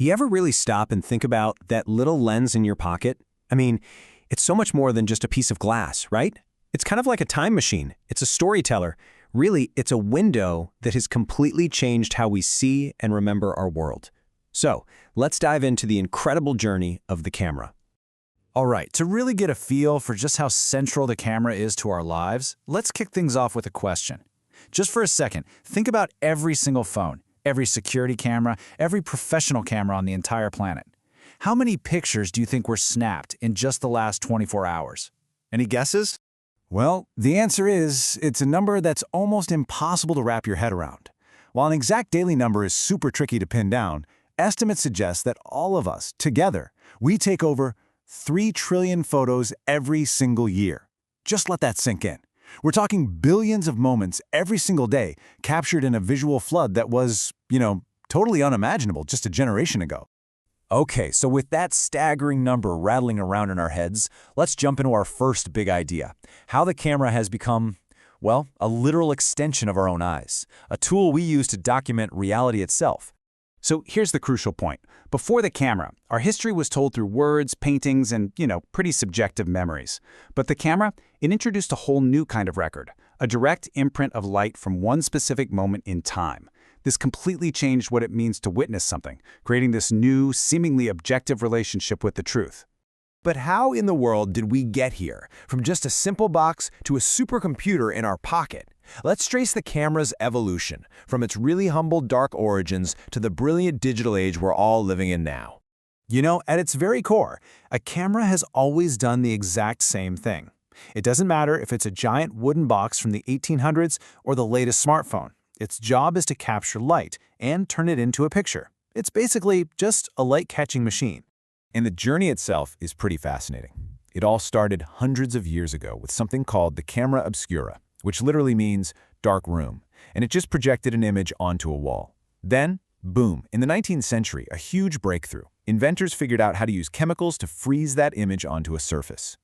You ever really stop and think about that little lens in your pocket? I mean, it's so much more than just a piece of glass, right? It's kind of like a time machine. It's a storyteller. Really, it's a window that has completely changed how we see and remember our world. So, let's dive into the incredible journey of the camera. All right, to really get a feel for just how central the camera is to our lives, let's kick things off with a question. Just for a second, think about every single phone, every security camera, every professional camera on the entire planet. How many pictures do you think were snapped in just the last 24 hours? Any guesses? Well, the answer is, it's a number that's almost impossible to wrap your head around. While an exact daily number is super tricky to pin down, estimates suggest that all of us, together, we take over 3 trillion photos every single year. Just let that sink in. We're talking billions of moments every single day captured in a visual flood that was, totally unimaginable just a generation ago. Okay, so with that staggering number rattling around in our heads, let's jump into our first big idea: how the camera has become, well, a literal extension of our own eyes, a tool we use to document reality itself. So here's the crucial point. Before the camera, our history was told through words, paintings, and, pretty subjective memories. But the camera, it introduced a whole new kind of record, a direct imprint of light from one specific moment in time. This completely changed what it means to witness something, creating this new, seemingly objective relationship with the truth. But how in the world did we get here, from just a simple box to a supercomputer in our pocket? Let's trace the camera's evolution, from its really humble dark origins to the brilliant digital age we're all living in now. At its very core, a camera has always done the exact same thing. It doesn't matter if it's a giant wooden box from the 1800s or the latest smartphone. Its job is to capture light and turn it into a picture. It's basically just a light-catching machine. And the journey itself is pretty fascinating. It all started hundreds of years ago with something called the camera obscura, which literally means dark room, and it just projected an image onto a wall. Then, boom, in the 19th century, a huge breakthrough. Inventors figured out how to use chemicals to freeze that image onto a surface.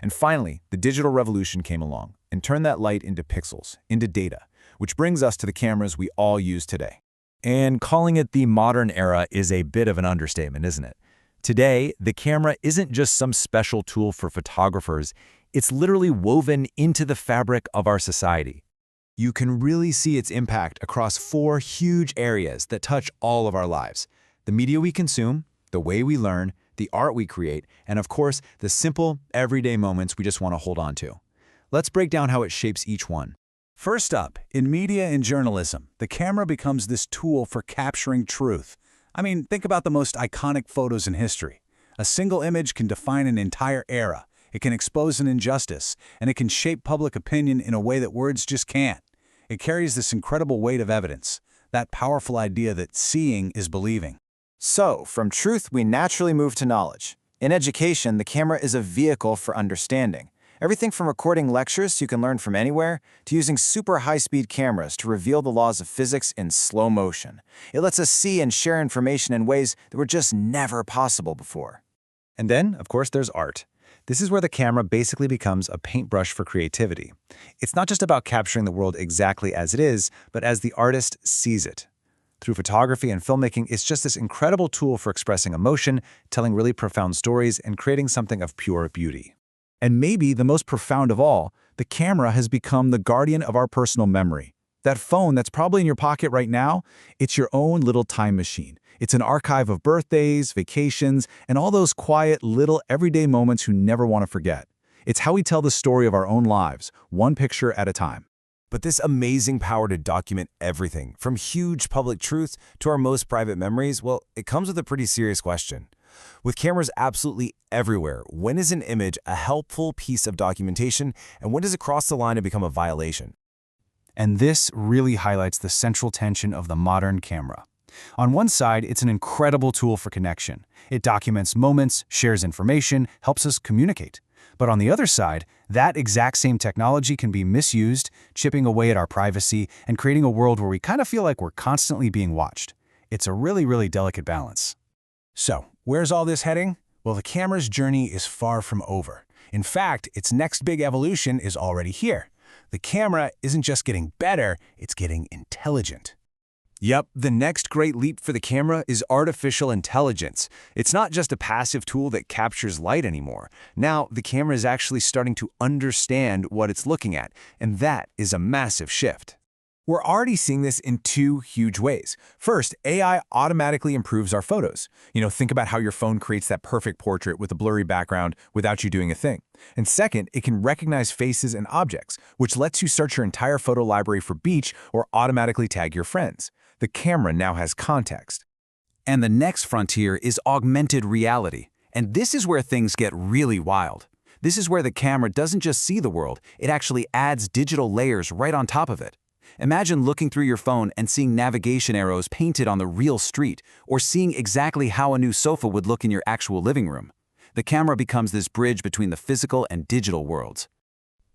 And finally, the digital revolution came along and turned that light into pixels, into data, which brings us to the cameras we all use today. And calling it the modern era is a bit of an understatement, isn't it? Today, the camera isn't just some special tool for photographers, it's literally woven into the fabric of our society. You can really see its impact across 4 huge areas that touch all of our lives: the media we consume, the way we learn, the art we create, and of course, the simple, everyday moments we just want to hold on to. Let's break down how it shapes each one. First up, in media and journalism, the camera becomes this tool for capturing truth. Think about the most iconic photos in history. A single image can define an entire era. It can expose an injustice, and it can shape public opinion in a way that words just can't. It carries this incredible weight of evidence, that powerful idea that seeing is believing. So, from truth, we naturally move to knowledge. In education, the camera is a vehicle for understanding. Everything from recording lectures so you can learn from anywhere, to using super high-speed cameras to reveal the laws of physics in slow motion. It lets us see and share information in ways that were just never possible before. And then, of course, there's art. This is where the camera basically becomes a paintbrush for creativity. It's not just about capturing the world exactly as it is, but as the artist sees it. Through photography and filmmaking, it's just this incredible tool for expressing emotion, telling really profound stories, and creating something of pure beauty. And maybe the most profound of all, the camera has become the guardian of our personal memory. That phone that's probably in your pocket right now, it's your own little time machine. It's an archive of birthdays, vacations, and all those quiet, little, everyday moments you never want to forget. It's how we tell the story of our own lives, one picture at a time. But this amazing power to document everything, from huge public truths to our most private memories, well, it comes with a pretty serious question. With cameras absolutely everywhere, when is an image a helpful piece of documentation, and when does it cross the line and become a violation? And this really highlights the central tension of the modern camera. On one side, it's an incredible tool for connection. It documents moments, shares information, helps us communicate. But on the other side, that exact same technology can be misused, chipping away at our privacy and creating a world where we kind of feel like we're constantly being watched. It's a really, really delicate balance. So, where's all this heading? Well, the camera's journey is far from over. In fact, its next big evolution is already here. The camera isn't just getting better, it's getting intelligent. Yep, the next great leap for the camera is artificial intelligence. It's not just a passive tool that captures light anymore. Now, the camera is actually starting to understand what it's looking at, and that is a massive shift. We're already seeing this in two huge ways. First, AI automatically improves our photos. Think about how your phone creates that perfect portrait with a blurry background without you doing a thing. And second, it can recognize faces and objects, which lets you search your entire photo library for beach or automatically tag your friends. The camera now has context. And the next frontier is augmented reality. And this is where things get really wild. This is where the camera doesn't just see the world, it actually adds digital layers right on top of it. Imagine looking through your phone and seeing navigation arrows painted on the real street, or seeing exactly how a new sofa would look in your actual living room. The camera becomes this bridge between the physical and digital worlds.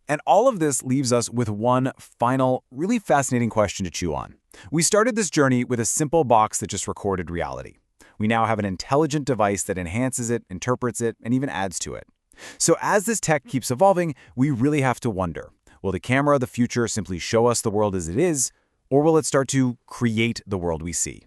And all of this leaves us with one final, really fascinating question to chew on. We started this journey with a simple box that just recorded reality. We now have an intelligent device that enhances it, interprets it, and even adds to it. So as this tech keeps evolving, we really have to wonder, will the camera of the future simply show us the world as it is, or will it start to create the world we see?